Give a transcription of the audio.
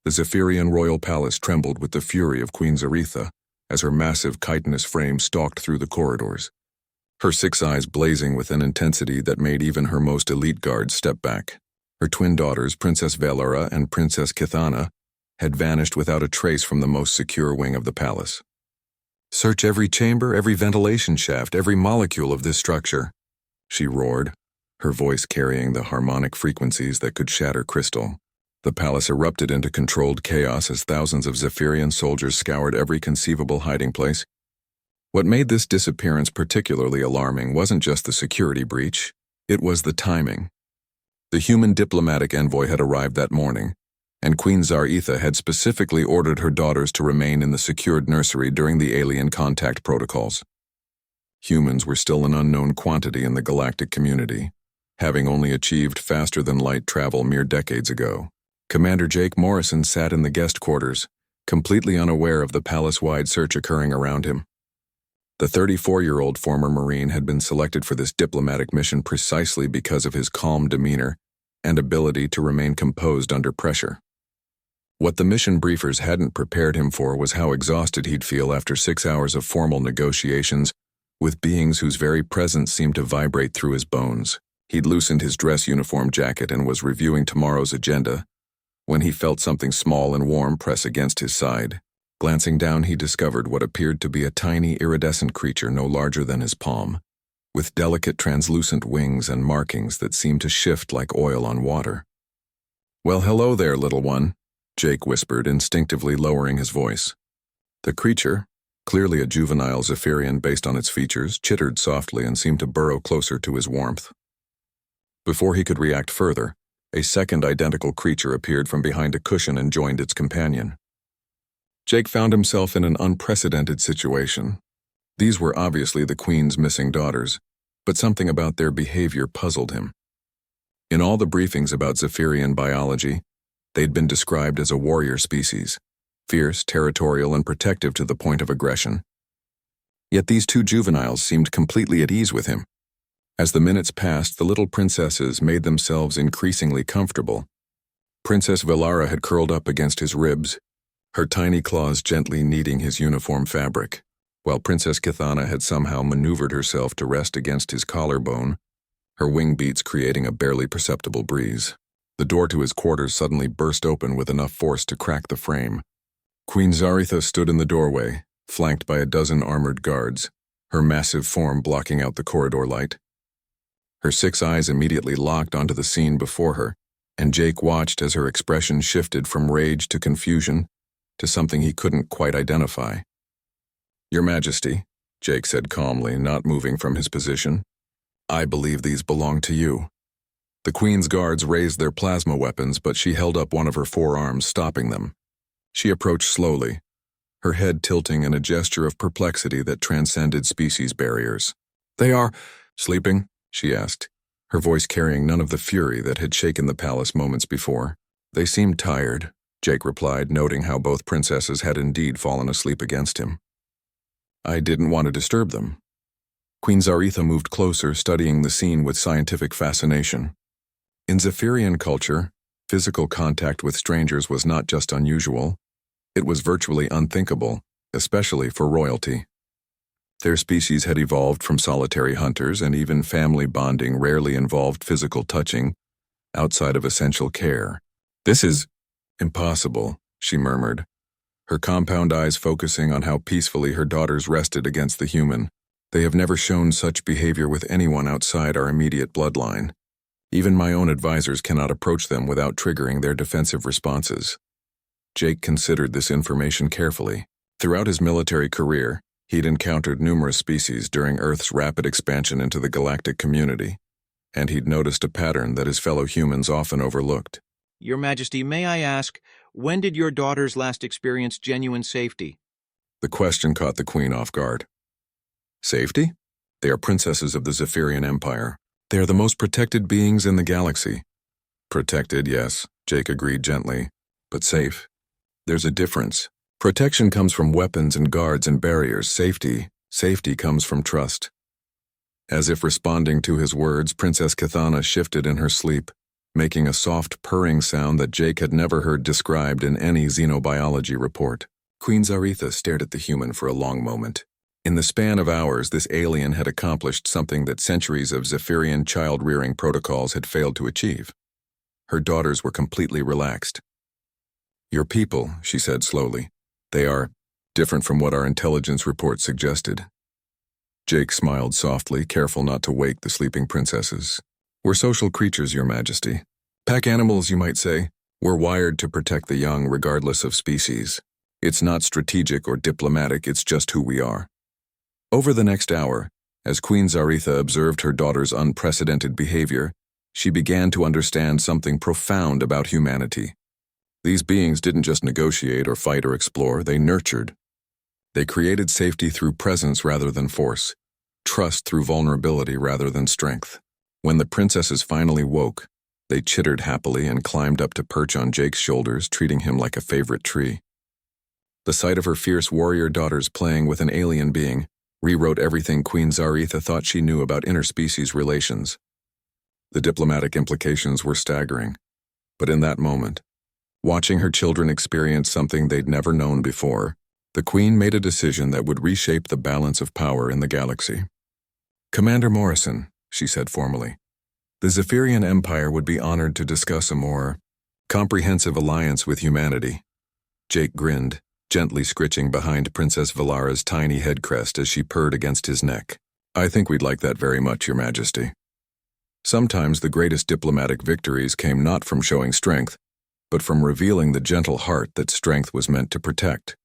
The Zephyrian royal palace trembled with the fury of Queen Zaretha as her massive chitinous frame stalked through the corridors, her 6 eyes blazing with an intensity that made even her most elite guards step back. Her twin daughters, Princess Valara and Princess Kithana, had vanished without a trace from the most secure wing of the palace. "Search every chamber, every ventilation shaft, every molecule of this structure," she roared, her voice carrying the harmonic frequencies that could shatter crystal. The palace erupted into controlled chaos as thousands of Zephyrian soldiers scoured every conceivable hiding place. What made this disappearance particularly alarming wasn't just the security breach, it was the timing. The human diplomatic envoy had arrived that morning, and Queen Zaretha had specifically ordered her daughters to remain in the secured nursery during the alien contact protocols. Humans were still an unknown quantity in the galactic community, having only achieved faster-than-light travel mere decades ago. Commander Jake Morrison sat in the guest quarters, completely unaware of the palace-wide search occurring around him. The 34-year-old former Marine had been selected for this diplomatic mission precisely because of his calm demeanor and ability to remain composed under pressure. What the mission briefers hadn't prepared him for was how exhausted he'd feel after 6 hours of formal negotiations with beings whose very presence seemed to vibrate through his bones. He'd loosened his dress uniform jacket and was reviewing tomorrow's agenda when he felt something small and warm press against his side. Glancing down, he discovered what appeared to be a tiny iridescent creature no larger than his palm, with delicate translucent wings and markings that seemed to shift like oil on water. "Well, hello there, little one," Jake whispered, instinctively lowering his voice. The creature, clearly a juvenile Zephyrian based on its features, chittered softly and seemed to burrow closer to his warmth. Before he could react further, a second identical creature appeared from behind a cushion and joined its companion. Jake found himself in an unprecedented situation. These were obviously the Queen's missing daughters, but something about their behavior puzzled him. In all the briefings about Zephyrian biology, they'd been described as a warrior species, fierce, territorial, and protective to the point of aggression. Yet these two juveniles seemed completely at ease with him. As the minutes passed, the little princesses made themselves increasingly comfortable. Princess Valara had curled up against his ribs, her tiny claws gently kneading his uniform fabric, while Princess Kithana had somehow maneuvered herself to rest against his collarbone, her wing beats creating a barely perceptible breeze. The door to his quarters suddenly burst open with enough force to crack the frame. Queen Zaretha stood in the doorway, flanked by a dozen armored guards, her massive form blocking out the corridor light. Her 6 eyes immediately locked onto the scene before her, and Jake watched as her expression shifted from rage to confusion to something he couldn't quite identify. "Your Majesty," Jake said calmly, not moving from his position, "I believe these belong to you." The Queen's guards raised their plasma weapons, but she held up one of her forearms, stopping them. She approached slowly, her head tilting in a gesture of perplexity that transcended species barriers. "They are sleeping?" she asked, her voice carrying none of the fury that had shaken the palace moments before. "They seemed tired," Jake replied, noting how both princesses had indeed fallen asleep against him. "I didn't want to disturb them." Queen Zaretha moved closer, studying the scene with scientific fascination. In Zephyrian culture, physical contact with strangers was not just unusual, it was virtually unthinkable, especially for royalty. Their species had evolved from solitary hunters, and even family bonding rarely involved physical touching outside of essential care. "This is impossible," she murmured, her compound eyes focusing on how peacefully her daughters rested against the human. "They have never shown such behavior with anyone outside our immediate bloodline. Even my own advisors cannot approach them without triggering their defensive responses." Jake considered this information carefully. Throughout his military career, he'd encountered numerous species during Earth's rapid expansion into the galactic community, and he'd noticed a pattern that his fellow humans often overlooked. "Your Majesty, may I ask, when did your daughters last experience genuine safety?" The question caught the Queen off guard. "Safety? They are princesses of the Zephyrian Empire. They are the most protected beings in the galaxy." "Protected, yes," Jake agreed gently, "but safe. There's a difference. Protection comes from weapons and guards and barriers. Safety comes from trust." As if responding to his words, Princess Kithana shifted in her sleep, making a soft purring sound that Jake had never heard described in any xenobiology report. Queen Zaretha stared at the human for a long moment. In the span of hours, this alien had accomplished something that centuries of Zephyrian child-rearing protocols had failed to achieve. Her daughters were completely relaxed. "Your people," she said slowly, "they are different from what our intelligence report suggested." Jake smiled softly, careful not to wake the sleeping princesses. "We're social creatures, Your Majesty. Pack animals, you might say. We're wired to protect the young regardless of species. It's not strategic or diplomatic, it's just who we are." Over the next hour, as Queen Zaretha observed her daughter's unprecedented behavior, she began to understand something profound about humanity. These beings didn't just negotiate or fight or explore, they nurtured. They created safety through presence rather than force, trust through vulnerability rather than strength. When the princesses finally woke, they chittered happily and climbed up to perch on Jake's shoulders, treating him like a favorite tree. The sight of her fierce warrior daughters playing with an alien being rewrote everything Queen Zaretha thought she knew about interspecies relations. The diplomatic implications were staggering, but in that moment, watching her children experience something they'd never known before, the Queen made a decision that would reshape the balance of power in the galaxy. "Commander Morrison," she said formally, "the Zephyrian Empire would be honored to discuss a more comprehensive alliance with humanity." Jake grinned, gently scritching behind Princess Valara's tiny head crest as she purred against his neck. "I think we'd like that very much, Your Majesty." Sometimes the greatest diplomatic victories came not from showing strength, but from revealing the gentle heart that strength was meant to protect.